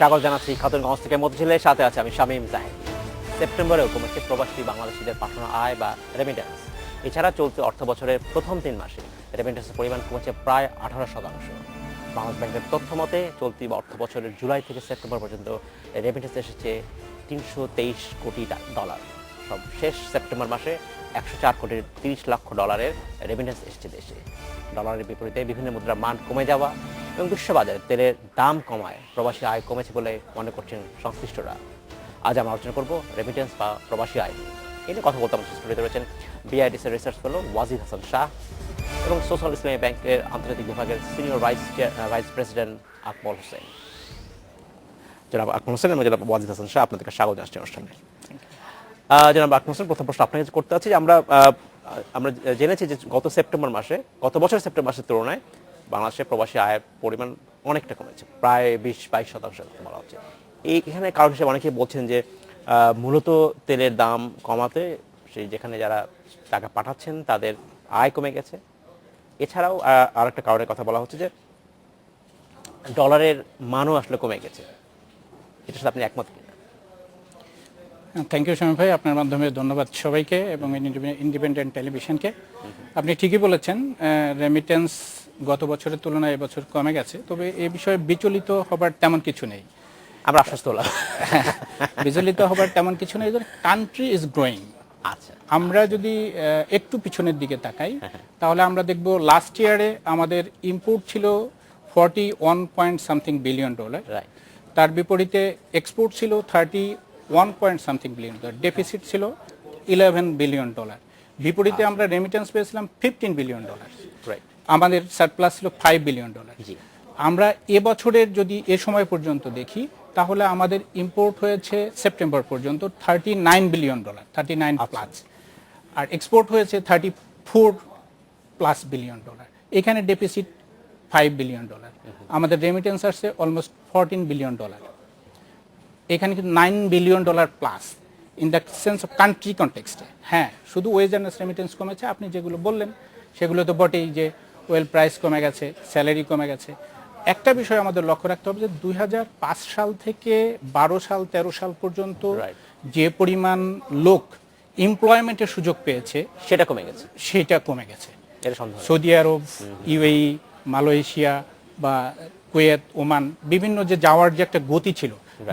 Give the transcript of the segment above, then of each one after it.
স্বাগত জানাচ্ছি খাতুনগঞ্জ থেকে মতিঝিলের সাথে আছে আমি শামীম জাহিদ। সেপ্টেম্বরেও কমেছে প্রবাসী বাংলাদেশিদের পাঠানো আয় বা রেমিটেন্স। এছাড়া চলতি অর্থ বছরের প্রথম 3 মাসে রেমিটেন্সের পরিমাণ কমেছে প্রায় 18%। বাংলাদেশ ব্যাংকের তথ্য মতে চলতি অর্থ বছরের জুলাই থেকে সেপ্টেম্বর পর্যন্ত রেমিটেন্স এসেছে $323 কোটি। সব শেষ সেপ্টেম্বর মাসে 104 কোটি 30 লক্ষ ডলারের রেমিটেন্স এসেছে দেশে। ডলারের বিপরীতে বিভিন্ন মুদ্রার মান কমে যাওয়া এবং বিশ্ববাজারে তেলের দাম কমায় প্রবাসী আয় কমেছে বলে মনে করছেন সংশ্লিষ্টরা। আজ আমরা আলোচনা করব রেমিটেন্স বা প্রবাসী আয় নিয়ে। এই নিয়ে কথা বলতে আমাদের স্টুডিওতে রয়েছেন বিআইডিসির রিসার্চ ফেলো ওয়াজিদ হাসান শাহ এবং সোশ্যাল ইসলামী ব্যাংকের আন্তর্জাতিক বিভাগের senior vice president Akmal Hossain. জনাব আকমল হোসেন এবং জনাব ওয়াজিদ হাসান শাহ, আপনাদেরকে স্বাগত জানাচ্ছি অনুষ্ঠানে। জনাব আকমল হোসেন, প্রথম প্রশ্ন আপনাকে করতে হচ্ছে যে আমরা জেনেছি যে গত বছর সেপ্টেম্বর মাসের তুলনায় বাংলাদেশের প্রবাসী আয়ের পরিমাণ অনেকটা কমেছে, প্রায় 20-22% বলা হচ্ছে। এইখানে কারণ হিসেবে অনেকেই বলছেন যে মূলত তেলের দাম কমাতে যেখানে যারা টাকা পাঠাচ্ছেন তাদের আয় কমে গেছে। এছাড়াও আরেকটা কারণের কথা বলা হচ্ছে যে ডলারের মানও আসলে কমে গেছে। এটার সাথে আপনি একমত কিনা? থ্যাংক ইউ শামীম ভাই, আপনার মাধ্যমে ধন্যবাদ সবাইকে এবং ইন্ডিপেন্ডেন্ট টেলিভিশনকে। আপনি ঠিকই বলেছেন, রেমিটেন্স গত বছরের তুলনায় এবছর কমে গেছে, তবে এ বিষয়ে বিচলিত হবার তেমন কিছু নেই। আমরা আশ্বস্ত হলাম। বিচলিত হবার তেমন কিছু নেই, কান্ট্রি ইজ গ্রোয়িং। আচ্ছা, আমরা যদি একটু পিছনের দিকে তাকাই তাহলে আমরা দেখব লাস্ট ইয়ারে আমাদের ইম্পোর্ট ছিল 41 বিলিয়ন ডলার, তার বিপরীতে এক্সপোর্ট ছিল 31 বিলিয়ন ডলার, ডেফিসিট ছিল 11 বিলিয়ন ডলার। বিপরীতে আমরা রেমিটেন্স পেয়েছিলাম 15 বিলিয়ন ডলার, আমাদের সারপ্লাস ছিল 5 বিলিয়ন ডলার। আমরা এবছরের যদি এ সময় পর্যন্ত দেখি তাহলে আমাদের ইম্পোর্ট হয়েছে সেপ্টেম্বর পর্যন্ত 39 বিলিয়ন ডলার, 39 প্লাস, আর এক্সপোর্ট হয়েছে 34 বিলিয়ন ডলার। এখানে ডেফিসিট 5 বিলিয়ন ডলার। আমাদের রেমিটেন্স আসছে অলমোস্ট 14 বিলিয়ন ডলার। এখানে কিন্তু 9 billion dollar plus in the sense of country কনটেক্সটে। হ্যাঁ, শুধু ওয়েজ অ্যান্ড রেমিটেন্স কমেছে, আপনি যেগুলো বললেন সেগুলো তো বটেই, যে ওয়েল প্রাইস কমে গেছে, স্যালারি কমে গেছে। একটা বিষয় আমাদের লক্ষ্য রাখতে হবে যে 2005 সাল থেকে 12 সাল 13 সাল পর্যন্ত যে পরিমাণ লোক এমপ্লয়মেন্টের সুযোগ পেয়েছে সেটা কমে গেছে। সৌদি আরব, ইউএই, মালয়েশিয়া বা কুয়েত, ওমান, বিভিন্ন যে যাওয়ার যে একটা গতি ছিল,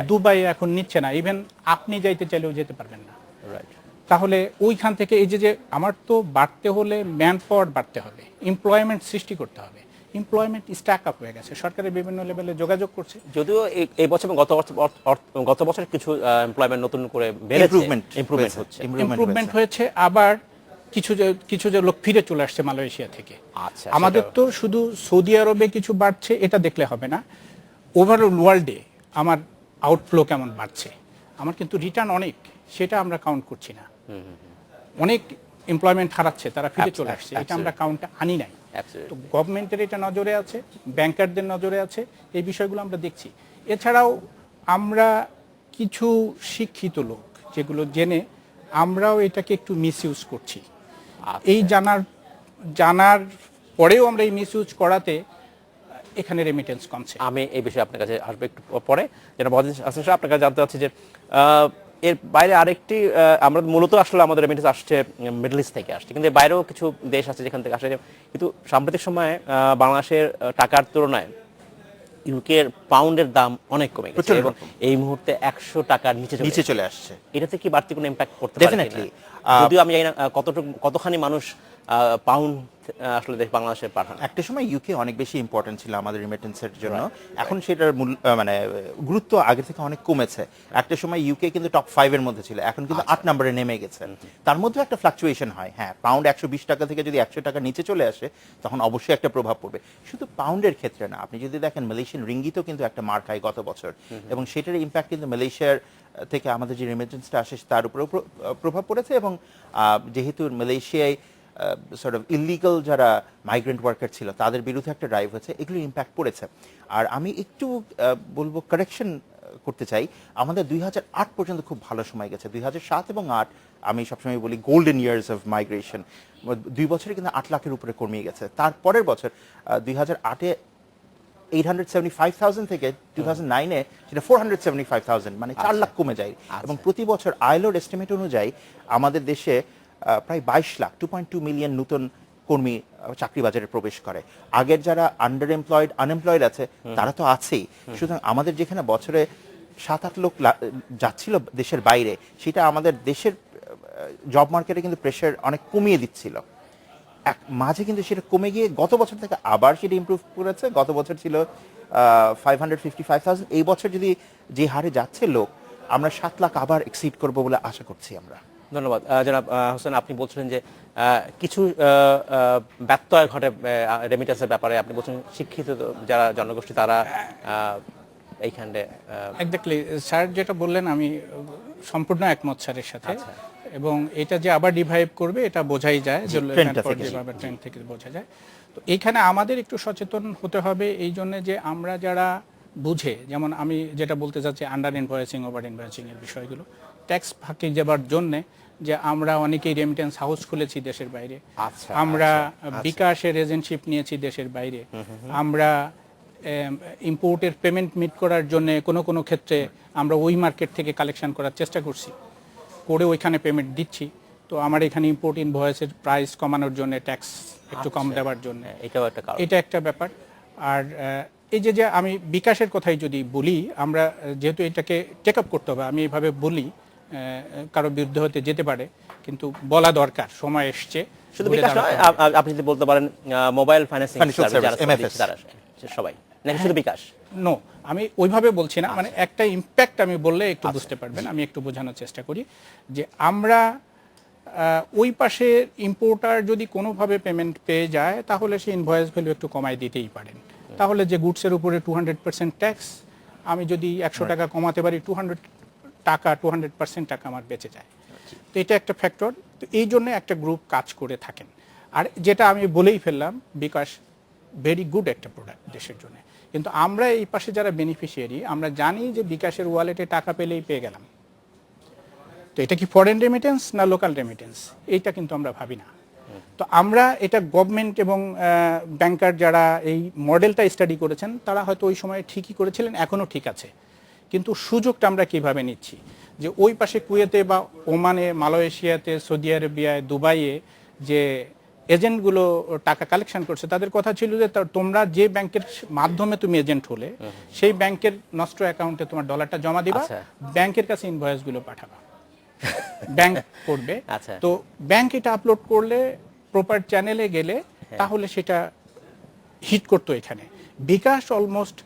দুবাই এখন নিচ্ছে না, ইভেন আপনি যাইতে চাইলেও যেতে পারবেন না। তাহলে ওইখান থেকে এই যে আমার তো বাড়তে হলে ম্যান পাওয়ার বাড়তে হবে, এমপ্লয়মেন্ট সৃষ্টি করতে হবে। এমপ্লয়মেন্ট স্ট্যাক আপ হয়ে গেছে, সরকারের বিভিন্ন লেভেলে যোগাযোগ করছে। যদিও এই বছর গত বছর কিছু এমপ্লয়মেন্ট নতুন করে ইমপ্রুভমেন্ট হয়েছে, আবার কিছু যে লোক ফিরে চলে আসছে মালয়েশিয়া থেকে। আচ্ছা, আমাদের তো শুধু সৌদি আরবে কিছু বাড়ছে এটা দেখলে হবে না, ওভারঅল ওয়ার্ল্ডে আমার আউটফ্লো কেমন বাড়ছে, আমার কিন্তু রিটার্ন অনেক, সেটা আমরা কাউন্ট করছি না। অনেক এমপ্লয়মেন্ট হারাচ্ছে, তারা ফিরে চলে আসছে, এটা আমরা কাউন্টে আনি নাই। তো গভর্নমেন্টের এটা নজরে আছে, ব্যাংকারদের নজরে আছে, এই বিষয়গুলো আমরা দেখছি। এছাড়াও আমরা কিছু শিক্ষিত লোক যেগুলো জেনে আমরাও এটাকে একটু মিসইউজ করছি। এই জানার পরেও আমরা এই মিসইউজ করাতে এখানে রেমিটেন্স কমছে। আমি এই বিষয়ে আপনার কাছে আসবো একটু পরে। যেটা আপনার কাছে জানতে চাচ্ছি যে এর বাইরে আরেকটি, আমরা মূলত আসলে আমাদের রেমিটেন্স আসছে মিডল ইস্ট থেকে আসছে, কিন্তু বাইরেও কিছু দেশ আছে যেখান থেকে আসে। কিন্তু সাম্প্রতিক সময়ে বাংলাদেশের টাকার তুলনায় ইউকের পাউন্ডের দাম অনেক কমে গেছে এবং এই মুহূর্তে 100 টাকার নিচে চলে আসছে। এটাতে কি বাড়তি কোনো ইম্প্যাক্ট করতে পারে? ডেফিনেটলি। যদিও আমি জানি না কতখানি মানুষ পাউন্ড আসলে বাংলাদেশে পাঠান। একটা সময় ইউকে অনেক বেশি ইম্পর্টেন্ট ছিল আমাদের রেমিটেন্সের জন্য, এখন সেটার মানে গুরুত্ব আগে থেকে অনেক কমেছে। একটা সময় ইউকে কিন্তু টপ 5 এর মধ্যে ছিল, এখন কিন্তু 8 নম্বরে নেমে গেছে। তার মধ্যে একটা ফ্লাকচুয়েশন হয়। হ্যাঁ, পাউন্ড 120 টাকা থেকে যদি 100 টাকা নিচে চলে আসে তখন অবশ্যই একটা প্রভাব পড়বে। শুধু পাউন্ডের ক্ষেত্রে না, আপনি যদি দেখেন মালয়েশিয়ান রিঙ্গিতও কিন্তু একটা মার খায় গত বছর, এবং সেটার ইম্প্যাক্ট কিন্তু মালয়েশিয়ার থেকে আমাদের যে রেমিটেন্সটা আসে তার উপরেও প্রভাব পড়েছে। এবং যেহেতু মালয়েশিয়ায় সর্ট অফ ইলিগাল যারা মাইগ্রেন্ট ওয়ার্কার ছিল তাদের বিরুদ্ধে একটা ড্রাইভ হয়েছে, এগুলোর ইম্প্যাক্ট পড়েছে। আর আমি একটু বলবো, কারেকশন করতে চাই, আমাদের 2008 পর্যন্ত খুব ভালো সময় গেছে। 2007 এবং 2008 আমি সবসময় বলি গোল্ডেন ইয়ার্স অফ মাইগ্রেশন। 2 বছরে কিন্তু 8 লাখের উপরে কমিয়ে গেছে। তার পরের বছর 2008-এ 875,000 থেকে 2009-এ সেটা 475,000, মানে 4 লাখ কমে যায়। এবং প্রতি বছর আইএলওর এস্টিমেট অনুযায়ী আমাদের দেশে প্রায় 22 লাখ 2.2 মিলিয়ন নতুন কর্মী চাকরি বাজারে প্রবেশ করে। আগের যারা আন্ডার এমপ্লয়েড আনএমপ্লয়েড আছে তারা তো আছেই, সুতরাং আমাদের যেখানে বছরে 7-8 লোক যাচ্ছিল দেশের বাইরে, সেটা আমাদের দেশের জব মার্কেটে কিন্তু প্রেশার অনেক কমিয়ে দিচ্ছিল। মাঝে কিন্তু সেটা কমে গিয়ে গত বছর থেকে আবার সেটা ইমপ্রুভ করেছে। গত বছর ছিল 555,000, এই বছর যদি যে হারে যাচ্ছে লোক, আমরা 7 লাখ আবার এক্সিড করবো বলে আশা করছি আমরা। ধন্যবাদ জনাব হোসেন। আপনি বলছিলেন যে কিছু ব্যত্যয় ঘটে রেমিটেন্সের ব্যাপারে। আপনি বলছেন শিক্ষিত যারা জনগোষ্ঠী তারা এইখানে এক্স্যাক্টলি স্যার যেটা বললেন আমি সম্পূর্ণ একমত স্যারের সাথে। এবং এটা যে আবার ডিভাইভ করবে এটা বোঝাই যায়, যে যেভাবে ট্রেন্ড থেকে বোঝা যায়। তো এইখানে আমাদের একটু সচেতন হতে হবে এই জন্য যে আমরা যারা বুঝে, যেমন আমি যেটা বলতে চাচ্ছি আন্ডার ইনভয়েসিং ওভার ইনভয়েসিং এর বিষয়গুলো, ট্যাক্স ফাঁকি যাবার জন্যে যে আমরা অনেকেই রেমিটেন্স হাউস খুলেছি দেশের বাইরে, আমরা বিকাশের এজেন্টশিপ নিয়েছি দেশের বাইরে, আমরা ইম্পোর্টের পেমেন্ট মিট করার জন্য কোনো ক্ষেত্রে আমরা ওই মার্কেট থেকে কালেকশন করার চেষ্টা করছি, করে ওইখানে পেমেন্ট দিচ্ছি। তো আমার এখানে ইম্পোর্ট ইনভয়েসের প্রাইস কমানোর জন্য, ট্যাক্স একটু কম দেওয়ার জন্য, এটা একটা ব্যাপার। আর এই যে আমি বিকাশের কথাই যদি বলি, আমরা যেহেতু এটাকে টেক আপ করতে হবে, আমি এইভাবে বলি কারো বিরুদ্ধে হতে যেতে পারে, কিন্তু বলা দরকার, সময় এসছে। শুধু বিকাশ নয়, আপনি যদি বলতে পারেন মোবাইল ফাইন্যান্সিং সবাই, নাকি শুধু বিকাশ? নো, আমি ওইভাবে বলছি না, মানে একটা ইম্প্যাক্ট আমি বললে একটু বুঝতে পারবেন। আমি একটু বোঝানোর চেষ্টা করি যে আমরা ওই পাশে ইম্পোর্টার যদি কোনোভাবে পেমেন্ট পেয়ে যায়, তাহলে সে ইনভয়েস ভ্যালু একটু কমায় দিতেই পারেন। তাহলে যে গুডসের উপরে 200% ট্যাক্স, আমি যদি 100 টাকা কমাতে পারি, 200% টাকা আমার বেঁচে যায়। তো এটা একটা ফ্যাক্টর। তো এই জন্য একটা গ্রুপ কাজ করে থাকেন। আর যেটা আমি বলেই ফেললাম, বিকাশ ভেরি গুড একটা প্রোডাক্ট দেশের জন্য, কিন্তু আমরা এই পাশে যারা বেনিফিশিয়ারি, আমরা জানি যে বিকাশের ওয়ালেটে টাকা পেলেই পেয়ে গেলাম। তো এটা কি ফরেন রেমিটেন্স না লোকাল রেমিটেন্স, এইটা কিন্তু আমরা ভাবি না। তো আমরা এটা গভর্নমেন্ট এবং ব্যাংকার যারা এই মডেলটা স্টাডি করেছেন, তারা হয়তো ওই সময় ঠিকই করেছিলেন, এখনও ঠিক আছে। কিন্তু সুযোগটা আমরা কিভাবে নিচ্ছি, যে ওই পাশে কুয়েতে বা ওমানে, মালয়েশিয়াতে, সৌদি আরবিয়ায়, দুবাইয়ে যে এজেন্টগুলো টাকা কালেকশন করছে, তাদের কথা ছিল যে তোমরা যে ব্যাংকের মাধ্যমে তুমি এজেন্ট হলে, সেই ব্যাংকের নষ্ট অ্যাকাউন্টে তোমার ডলারটা জমা দিবা, ব্যাংকের কাছে ইনভয়েসগুলো পাঠাবা, ব্যাংক করবে। তো ব্যাংক এটা আপলোড করলে, প্রপার চ্যানেলে গেলে, তাহলে সেটা হিট করতো। এখানে বিকাশ অলমোস্ট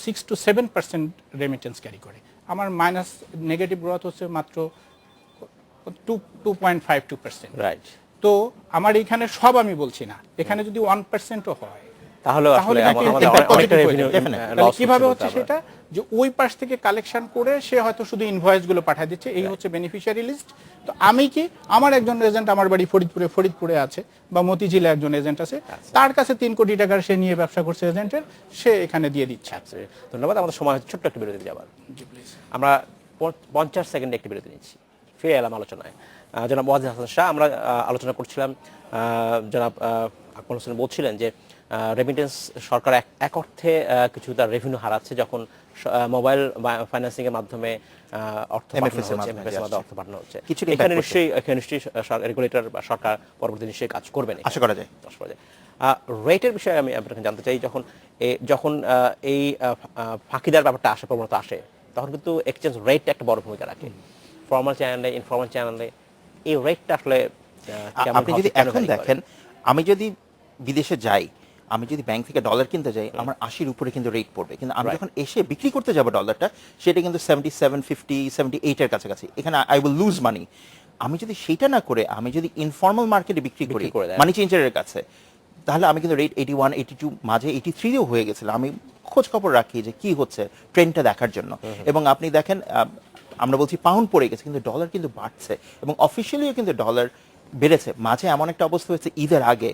6 to 7% রেমিটেন্স ক্যারি করে। আমার মাইনাস নেগেটিভ গ্রোথ হচ্ছে মাত্র 2.52%। রাইট। তো আমার এখানে সব আমি বলছি না, এখানে যদি 1%ও হয়, তাহলে কিভাবে হচ্ছে সেটা, যে ওই পাশ থেকে কালেকশন করে সে হয়তো শুধু ইনভয়েস গুলো পাঠিয়ে দিচ্ছে, এই হচ্ছে বেনিফিশিয়ারি লিস্ট। তো আমি কি, আমার একজন এজেন্ট আমার বাড়ি ফরিদপুরে আছে, বা মতিঝিলে একজন এজেন্ট আছে, তার কাছে 3 কোটি টাকার সে নিয়ে ব্যবসা করছে এজেন্টের, সে এখানে দিয়ে দিচ্ছে। ধন্যবাদ। আমাদের সময় ছোট্ট একটা বিরতি যাবার, আমরা 50 সেকেন্ডে একটি বিরতি নিচ্ছি, ফিরে এলাম আলোচনায়। জনাব ওয়াজিদ হাসান শাহ, আমরা আলোচনা করছিলাম, জনাব আকমল হোসেন বলছিলেন যে রেমিটেন্স সরকার এক অর্থে কিছু তার রেভিনিউ হারাচ্ছে যখন মোবাইল ফাইন্যান্সিং এর মাধ্যমে অর্থ পাঠানো হচ্ছে। এখানে নিশ্চয়ই রেগুলেটর বা সরকার পরবর্তী নিশ্চয়ই কাজ করবেন, আশা করা যায়। রেটের বিষয়ে আমি আপনাকে জানতে চাই, যখন এই ফাঁকিদার ব্যাপারটা আসে, প্রবণতা আসে, তখন কিন্তু এক্সচেঞ্জ রেট একটা বড় ভূমিকা রাখে। ফর্মাল চ্যানেলে, ইনফর্মাল চ্যানেলে এই রেটটা আসলে আপনি যদি এখন দেখেন, আমি যদি বিদেশে যাই, আমি যদি ব্যাংক থেকে ডলার কিনতে যাই, আমার 80-র উপরে কিন্তু রেট পড়বে, কিন্তু আমি যখন এসে বিক্রি করতে যাব ডলারটা, সেটা কিন্তু 77, 50, 78-এর কাছাকাছি। এখানে আই উইল লুজ মানি। আমি যদি সেটা না করে, আমি যদি ইনফর্মাল মার্কেটে বিক্রি করি মানি চেঞ্জারের কাছে, তাহলে আমি কিন্তু রেট 81, 82, মাঝে 83-ও হয়ে গেছিল। আমি খোঁজ খবর রাখি যে কি হচ্ছে, ট্রেন্ডটা দেখার জন্য। এবং আপনি দেখেন, আমরা বলছি পাউন্ড পড়ে গেছে, কিন্তু ডলার কিন্তু বাড়ছে, এবং অফিসিয়ালিও কিন্তু ডলার বেড়েছে। মাঝে এমন একটা অবস্থা হয়েছে ঈদের আগে,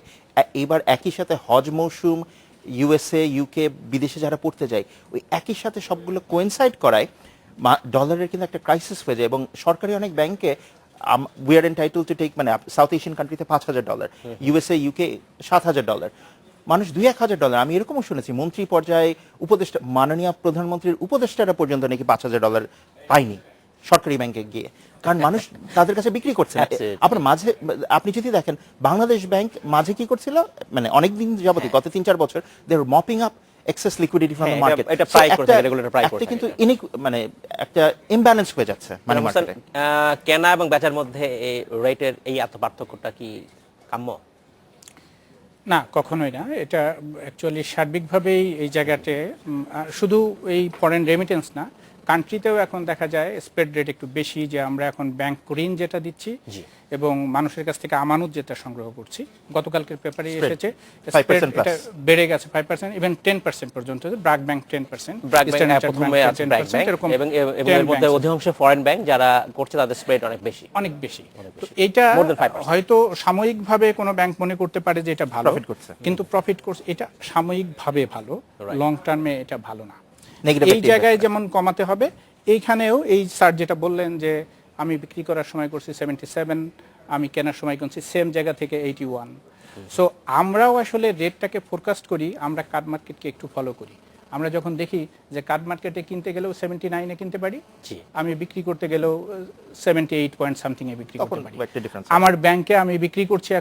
এবার একই সাথে হজ মৌসুম, ইউএসএ, ইউকে, বিদেশে যারা পড়তে যায়, ওই একই সাথে সবগুলো কোয়েনসাইড করায় ডলারের কিন্তু একটা ক্রাইসিস হয়ে যায়। এবং সরকারি অনেক ব্যাংকে we are entitle to take, মানে সাউথ এশিয়ান কান্ট্রিতে $5,000, ইউএসএ, ইউকে $7,000, মানুষ 2-1 হাজার ডলার, আমি এরকমও শুনেছি মন্ত্রী পর্যায়ে উপদেষ্টা, মাননীয় প্রধানমন্ত্রীর উপদেষ্টারা পর্যন্ত নাকি $5,000 পায়নি সরকারি ব্যাংকে গিয়ে, কারণ মানুষ তাদের কাছে বিক্রি করছে না। Absolutely. আপনার মাঝে আপনি যদি দেখেন বাংলাদেশ ব্যাংক মাঝে কি করছিল, মানে অনেকদিন যাবতীয় গত 3-4 বছর they are mopping up excess liquidity from the market. এটা প্রায় করে থাকে, রেগুলেটর প্রায় করে একটা থাকে কিন্তু এটা। মানে একটা ইমব্যালেন্স হয়ে যাচ্ছে মানে মানে হোসেন, মার্কেটে। কেনা এবং বেচার মধ্যে এই রেটের এই এত পার্থক্যটা কি কাম্য? না, কখনোই না। এটা অ্যাকচুয়ালি সার্বিকভাবেই এই জায়গাতে শুধু এই ফরেন রেমিটেন্স না, কান্ট্রিতেও এখন দেখা যায় স্প্রেড রেট একটু বেশি, যে আমরা এখন ব্যাংক ঋণ যেটা দিচ্ছি জি। এবং মানুষের কাছ থেকে আমানত যেটা সংগ্রহ করছি, গতকালকের পেপারে Spread, এসেছে 5% স্প্রেড plus। এটা বেড়ে গেছে 5%, ইভেন 10% পর্যন্ত। BRAC bank 10%, BRAC eastern bank chartered প্রথমে ব্যাংক আছে, ব্র্যাক 10%, ব্যাংক এরকম এবং 10 এর মধ্যে banks আছে। অধিকাংশ ফরেন ব্যাংক যারা করছে তাদের স্প্রেড অনেক বেশি। অনেক বেশি। অনেক তো বেশি। এইটা More than 5%। হয়তো সাময়িকভাবে কোনো ব্যাংক মনে করতে পারে যে এটা ভালো, Profit করছে। কিন্তু প্রফিট করছে, এটা সাময়িকভাবে ভালো, Right. লং টার্মে এটা ভালো না। Negative এই একটা জায়গায় impact। যেমন কমাতে হবে, এইখানেও এই স্যার যেটা বললেন যে আমি বিক্রি করার সময় করছি 77, আমি কেনার সময় করছি সেম জায়গা থেকে 81। সো আমরাও আসলে রেটটাকে ফোরকাস্ট করি, আমরা কার্ড মার্কেটকে একটু ফলো করি। আমরা যখন দেখি যে কার্ড মার্কেটে কিনতে গেলেও 79-এ কিনতে পারি, জি। আমি বিক্রি করতে গেলেও 78 পয়েন্ট সামথিং এ বিক্রি তখন করতে পারি। একটা ডিফারেন্স। আমার ব্যাংকে আমি বিক্রি করছি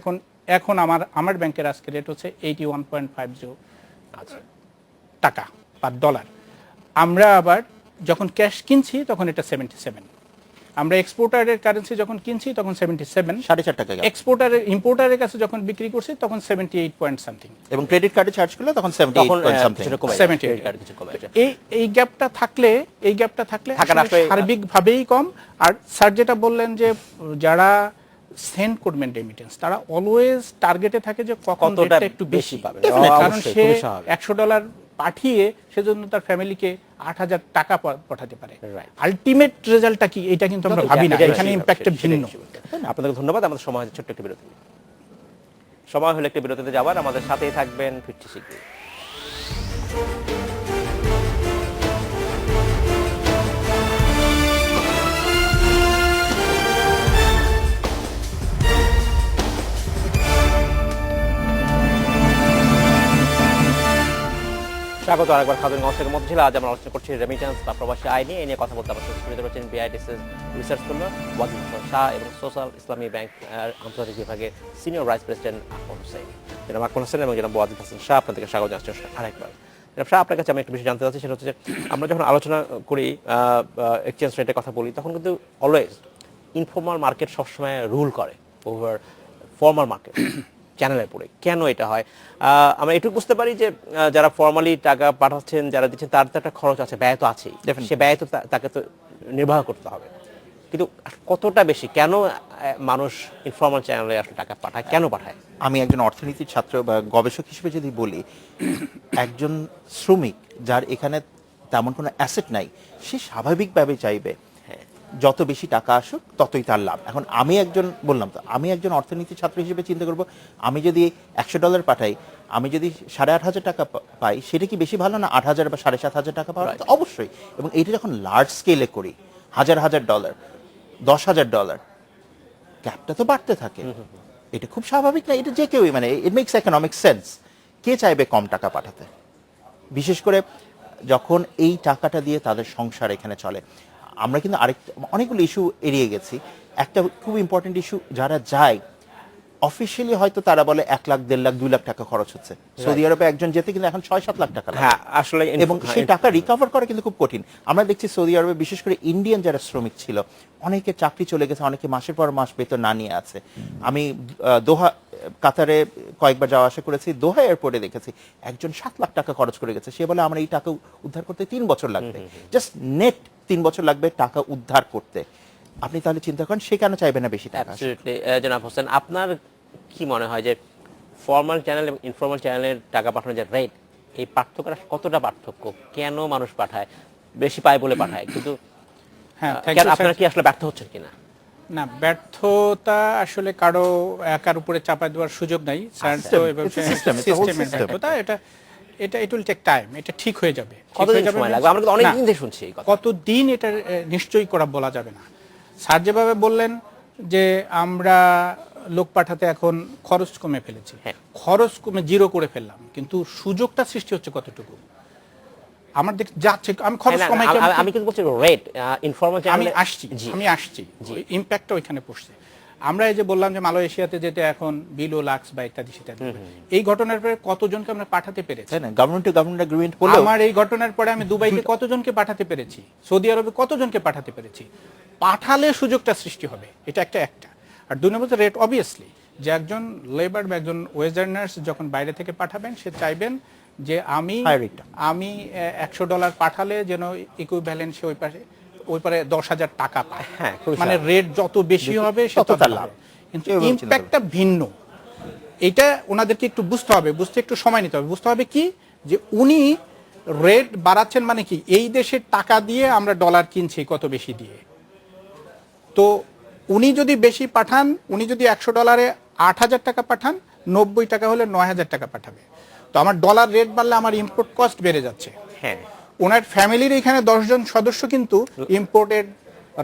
এখন আমার ব্যাংকের আজকে রেট হচ্ছে 81.50 আচ্ছা, টাকা পার ডলার। আমরা আবার যখন ক্যাশ কিনছি তখন এটা 77, আমরা এক্সপোর্টারের কারেন্সি যখন কিনছি তখন 77, 4.5 টাকা gap। ইম্পোর্টারের কাছে যখন বিক্রি করছি তখন 78 পয়েন্ট সামথিং। এবং ক্রেডিট কার্ডে চার্জ করলে তখন 78 তখন পয়েন্ট সামথিং। কিছুটা কমে 78 ক্রেডিট কার্ড কিছু কমে যায়। এই গ্যাপটা থাকলে থাকার আসলে আসলে- সার্বিকভাবেই কম। আর স্যার যেটা বললেন যে যারা সেন্ড করবেন রেমিটেন্স, তারা অলওয়েজ টার্গেটে থাকে যে কখন কতটা রেটটা একটু বেশি বেশি পাবে। Definitely, কারণ অবশ্যই, সে খুবই স্বাভাবিক। $100 পাঠিয়ে সেজন্য তার ফ্যামিলিকে 8,000 টাকা পাঠাতে পারে। Right. আলটিমেট রেজাল্টটা কি, এটা কিন্তু আমরা ভাবি না, এটাই এখানে সেটাই, ইম্প্যাক্টটা সেটাই, ভিন্ন। সেটাই। আপনাদের ধন্যবাদ। আমাদের সময় হচ্ছে ছোট্ট একটা বিরতি। সময় হলো একটা বিরতিতে যাবার, আমাদের সাথেই থাকবেন, ফিরছি শীঘ্রই। স্বাগত আরেকবার খাদ্য গঞ্জ থেকে মধ্যে ছিল। আজ আমরা আলোচনা করছি রেমিটেন্স বা প্রবাসী আয় নিয়ে। এই নিয়ে কথা বলতে আমার সাথে সুবিধা রয়েছেন বিআইডিসিএস রিসার্চ স্কলার ওয়াজিদ হাসান শাহ এবং সোশ্যাল ইসলামী ব্যাংক আন্তর্জাতিক বিভাগের senior vice president Akmal Hossain. জনাব আকমল হোসেন এবং জনাব ওয়াজিদ হাসান শাহ, আপনাদেরকে স্বাগত জানাচ্ছি আরেকবার। জনাব শাহ, আপনার কাছে আমি একটু বেশি জানতে চাচ্ছি, সেটা হচ্ছে যে আমরা যখন আলোচনা করি এক্সচেঞ্জ রেটের কথা বলি, তখন কিন্তু অলওয়েজ ইনফর্মাল মার্কেট সবসময় রুল করে ওভার ফর্মাল মার্কেট চ্যানেলের পরে। কেন এটা হয়? আমরা এটুকু বুঝতে পারি যে যারা ফর্মালি টাকা পাঠাচ্ছেন, যারা দিচ্ছেন, তার তো একটা খরচ আছে, ব্যয় তো আছেই, Definitely. সে ব্যয় তো তাকে তো নির্বাহ করতে হবে। কিন্তু কতটা বেশি, কেন মানুষ ইনফর্মাল চ্যানেলে আসলে টাকা পাঠায়, কেন পাঠায়? আমি একজন অর্থনীতির ছাত্র বা গবেষক হিসেবে যদি বলি, একজন শ্রমিক যার এখানে তেমন কোনো অ্যাসেট নাই, সে স্বাভাবিকভাবে চাইবে যত বেশি টাকা আসুক ততই তার লাভ। এখন আমি একজন অর্থনীতির ছাত্র হিসেবে চিন্তা করব, আমি যদি $100 পাঠাই, আমি যদি 8,500 টাকা পাই, সেটা কি বেশি ভালো না 8,000 বা 7,500 টাকা পাওয়া? তো অবশ্যই। এবং এইটা যখন লার্জ স্কেলে করি, $1,000, $10,000, গ্যাপটা তো বাড়তে থাকে। এটা খুব স্বাভাবিক না? এটা যে কেউই, মানে ইট মেক্স ইকোনমিক সেন্স। কে চাইবে কম টাকা পাঠাতে? বিশেষ করে যখন এই টাকাটা দিয়ে তাদের সংসার এখানে চলে। আমরা কিন্তু অনেকগুলো ইস্যু এড়িয়ে গেছি। একটা খুব ইম্পর্টেন্ট ইস্যু, যারা যায় অফিসিয়ালি হয়তো তারা বলে 1 লাখ, 1.5 লাখ, 2 লাখ টাকা খরচ হচ্ছে। সৌদি আরবে একজন যেতে কিন্তু এখন 6-7 লাখ টাকা লাগে। হ্যাঁ, আসলে এবং সেই টাকা রিকভার করা কিন্তু খুব কঠিন। আমরা দেখছি সৌদি আরবে বিশেষ করে ইন্ডিয়ান যারা শ্রমিক ছিল, অনেকে চাকরি চলে গেছে, অনেকে মাসের পর মাস বেতন না নিয়ে আছে। আমি দোহা, কাতারে কয়েকবার যাওয়া আসা করেছি, দোহা এয়ারপোর্টে দেখেছি একজন 7 লাখ টাকা খরচ করে গেছে। সে বলে আমার এই টাকা উদ্ধার করতে 3 বছর লাগবে, জাস্ট নেট 3 বছর লাগবে টাকা উদ্ধার করতে। আপনি তাহলে চিন্তা করেন সে কেন চাইবে না বেশি টাকা? অ্যাবসলিউটলি। জনাব হোসেন, আপনার কি মনে হয় যে ফর্মাল চ্যানেল এবং ইনফর্মাল চ্যানেলের টাকা পাঠানোর যে রেট, এই পার্থক্যটা কতটা পার্থক্য? কেন মানুষ পাঠায়? বেশি পায় বলে পাঠায়, কিন্তু হ্যাঁ, আপনারা কি আসলে ব্যর্থ হচ্ছেন কিনা? না, ব্যর্থতা আসলে কারো একার উপরে চাপা দেওয়ার সুযোগ নাই। স্যার তো এবং It's a system, it's a whole সিস্টেমের system. ব্যর্থতা। এটা ইট উইল টেক টাইম, এটা ঠিক হয়ে যাবে। ঠিক কতদিন হয়ে যাবে সময় means- লাগবে? আমরা তো অনেক না, দিন ধরে শুনছি এই কথা। কতদিন এটা নিশ্চয়ই করা বলা যাবে না। স্যার যেভাবে বললেন যে আমরা লোক পাঠাতে এখন খরচ কমে ফেলেছি, হ্যাঁ। খরচ কমে জিরো করে ফেললাম, কিন্তু সুযোগটা সৃষ্টি হচ্ছে কতটুকু? আমার দেখ যাচ্ছে, আমি খরচ না, না, কমাই আমি কিন্তু বলছি রেট ইনফর্মাল আমি আসছি ইম্প্যাক্টটা ওইখানে পড়ছে। আমরা এই যে বললাম যে মালয়েশিয়াতে যেতে এখন বিলো লাক্স বা ইত্যাদি সেটাদি, এই ঘটনার পরে কতজনকে আমরা পাঠাতে পেরেছি? তাই না, গভর্নমেন্ট টু গভর্নমেন্ট এগ্রিমেন্ট হলো। আমার এই ঘটনার পরে আমি দুবাইতে কতজনকে পাঠাতে পেরেছি, সৌদি আরবে কতজনকে পাঠাতে পেরেছি? পাঠালে সুযোগটা সৃষ্টি হবে, এটা একটা। আর 2 নম্বর রেট, অবভিয়াসলি যে একজন লেবার বা একজন ওয়েজার্নার্স যখন বাইরে থেকে পাঠাবেন, সে চাইবেন যে আমি $100 পাঠালে যেন ইকুইভ্যালেন্ট সে ওই পারে 10,000 টাকা পায়। হ্যাঁ, খুবই মানে রেট যত বেশি হবে তত লাভ, কিন্তু ইম্প্যাক্টটা ভিন্ন। এটা ওনাদেরকে একটু বুঝতে হবে, বুঝতে একটু সময় নিতে হবে। বুঝতে হবে কি যে উনি রেট বাড়াচ্ছেন মানে কি, এই দেশের টাকা দিয়ে আমরা ডলার কিনছি কত বেশি দিয়ে। তো উনি যদি বেশি পাঠান, উনি যদি $100 8,000 টাকা পাঠান, 90 টাকা হলে 9,000 টাকা পাঠাবে। তো আমার ডলার রেট বাড়লে আমার ইম্পোর্ট কস্ট বেড়ে যাচ্ছে। হ্যাঁ, ওনার ফ্যামিলির এখানে 10 জন সদস্য কিন্তু ইম্পোর্টেড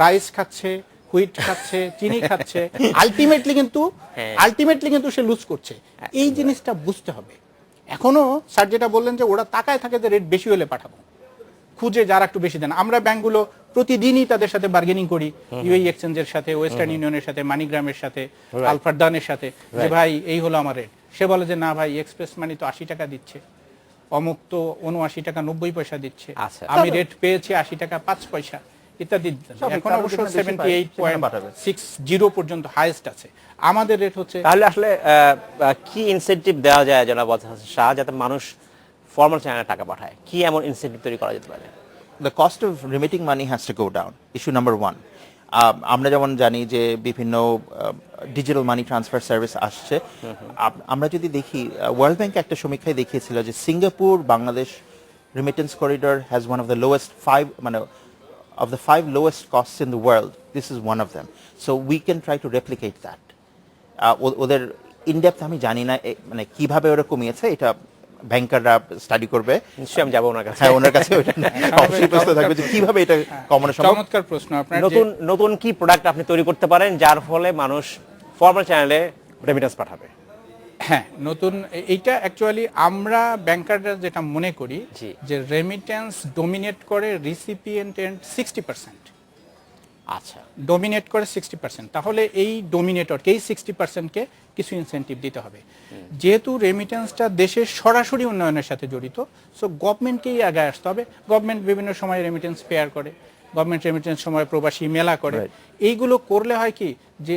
রাইস খাচ্ছে, হুইট খাচ্ছে, চিনি খাচ্ছে, আলটিমেটলি কিন্তু সে লুজ করছে। এই জিনিসটা বুঝতে হবে। এখনো স্যার যেটা বললেন যে ওরা তাকায় থাকে যে রেট বেশি হলে পাঠাবো, খুঁজে যারা একটু বেশি দেন। আমরা ব্যাংকগুলো প্রতিদিনই তাদের সাথে বার্গেনিং করি, ইউএই এক্সচেঞ্জের সাথে, ওয়েস্টার্ন ইউনিয়নের সাথে, মানিগ্রামের সাথে, আলফারদানের সাথে, যে ভাই এই হলো আমার রেট। সে বলে যে না ভাই, এক্সপ্রেস মানি তো 80 টাকা দিচ্ছে, অমুক তো 79 টাকা 90 পয়সা দিচ্ছে, আচ্ছা। আমি রেট পেয়েছি 80 টাকা 5 পয়সা ইত্যাদি। এখন অবশ্য 78.60 পর্যন্ত হাইয়েস্ট আছে, আমাদের রেট হচ্ছে। তাহলে আসলে কি ইনসেনটিভ দেওয়া যায় জনাব হাসান শাহ, যাতে মানুষ ফর্মাল চ্যানেলে টাকা পাঠায়? কি এমন ইনসেনটিভ তৈরি করা যেতে পারে? The cost of remitting money has to go down. Issue number 1. আমরা যেমন জানি যে বিভিন্ন ডিজিটাল মানি ট্রান্সফার সার্ভিস আসছে। আমরা যদি দেখি, ওয়ার্ল্ড ব্যাংক একটা সমীক্ষায় দেখিয়েছিল যে Singapore Bangladesh remittance corridor has one of the lowest 5, মানে of the 5 lowest costs in the world, this is one of them. So we can try to replicate that. ওদের ইনডেপথ আমি জানি না মানে কিভাবে ওরা কমিয়েছে, এটা ব্যাংকাররা স্টাডি করবে। নিশ্চয়ই আমি যাবো ওনার কাছে। হ্যাঁ, ওনার কাছে ওইটা অবশ্যই প্রশ্ন থাকবে যে কিভাবে এটা কমানো সম্ভব। চমৎকার প্রশ্ন আপনার। নতুন কি প্রোডাক্ট আপনি তৈরি করতে পারেন যার ফলে মানুষ ফর্মাল চ্যানেলে রেমিটেন্স পাঠাবে? হ্যাঁ, নতুন এইটা অ্যাকচুয়ালি আমরা ব্যাংকাররা যেটা মনে করি যে রেমিটেন্স ডোমিনেট করে রিসিপিয়েন্ট এন্ড 60%। আচ্ছা, ডোমিনেট করে 60%। তাহলে এই ডোমিনেটরকে, এই 60%কে কিছু ইনসেনটিভ দিতে হবে। যেহেতু রেমিটেন্সটা দেশের সরাসরি উন্নয়নের সাথে জড়িত, সো গভর্নমেন্টকেই আগে আসতে হবে। গভর্নমেন্ট বিভিন্ন সময় রেমিটেন্স পেয়ার করে, গভর্নমেন্ট রেমিটেন্স সময় প্রবাসী মেলা করে। এইগুলো করলে হয় কি যে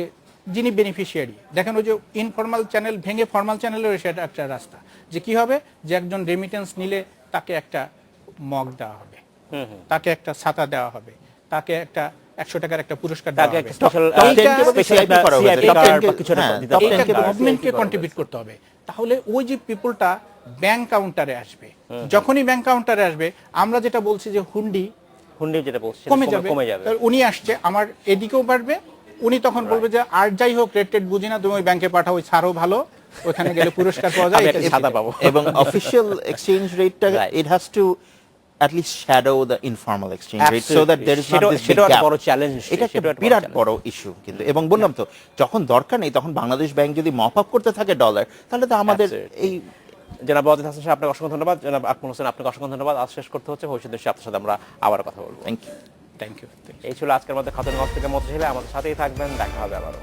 যিনি বেনিফিশিয়ারি, দেখেন ওই যে ইনফর্মাল চ্যানেল ভেঙে ফর্মাল চ্যানেলের সেটা একটা রাস্তা, যে কি হবে যে একজন রেমিটেন্স নিলে তাকে একটা মগ দেওয়া হবে, তাকে একটা ছাতা দেওয়া হবে, তাকে একটা 100 টাকার একটা পুরস্কার দেওয়া হবে। গভর্নমেন্টকে কন্ট্রিবিউট করতে হবে। তাহলে ওই যে পিপলটা ব্যাংক কাউন্টারে আসবে, যখনই ব্যাংক কাউন্টারে আসবে, আমরা যেটা বলছি যে হুন্ডি যেটা বলছি কমে যাবে। উনি আসছে, আমার এদিকেও বাড়বে, উনি তখন বলবে যে আর যাই হোক রেট বুঝি না, তুমি ওই ব্যাংকে পাঠাও, ওই ছাড়ও ভালো, ওখানে গেলে পুরস্কার পাওয়া যায়, সাদা পাবো। এবং অফিশিয়াল এক্সচেঞ্জ রেটটা it has to at least shadow the informal exchange rate so that there is not this big gap. বড় চ্যালেঞ্জ, এটা একটা বিরাট বড় ইস্যু কিন্তু। এবং বললাম তো, যখন দরকার নেই তখন বাংলাদেশ ব্যাংক যদি মপ আপ করতে থাকে ডলার, তাহলে তো আমাদের এই। জনাব ওয়াজিদ হাসান সাহেব, আপনাকে অসংখ্য ধন্যবাদ। জনাব আকমল হোসেন, আপনাকে অসংখ্য ধন্যবাদ। আজ শেষ করতে হচ্ছে, ভবিষ্যতে আপনার সাথে আমরা আবার কথা বলবো। Thank you. Thank you. এই ছিল আজকের মধ্যে খাতুন গল্প থেকে মত ছিল। আমাদের সাথেই থাকবেন, দেখা হবে আবারও।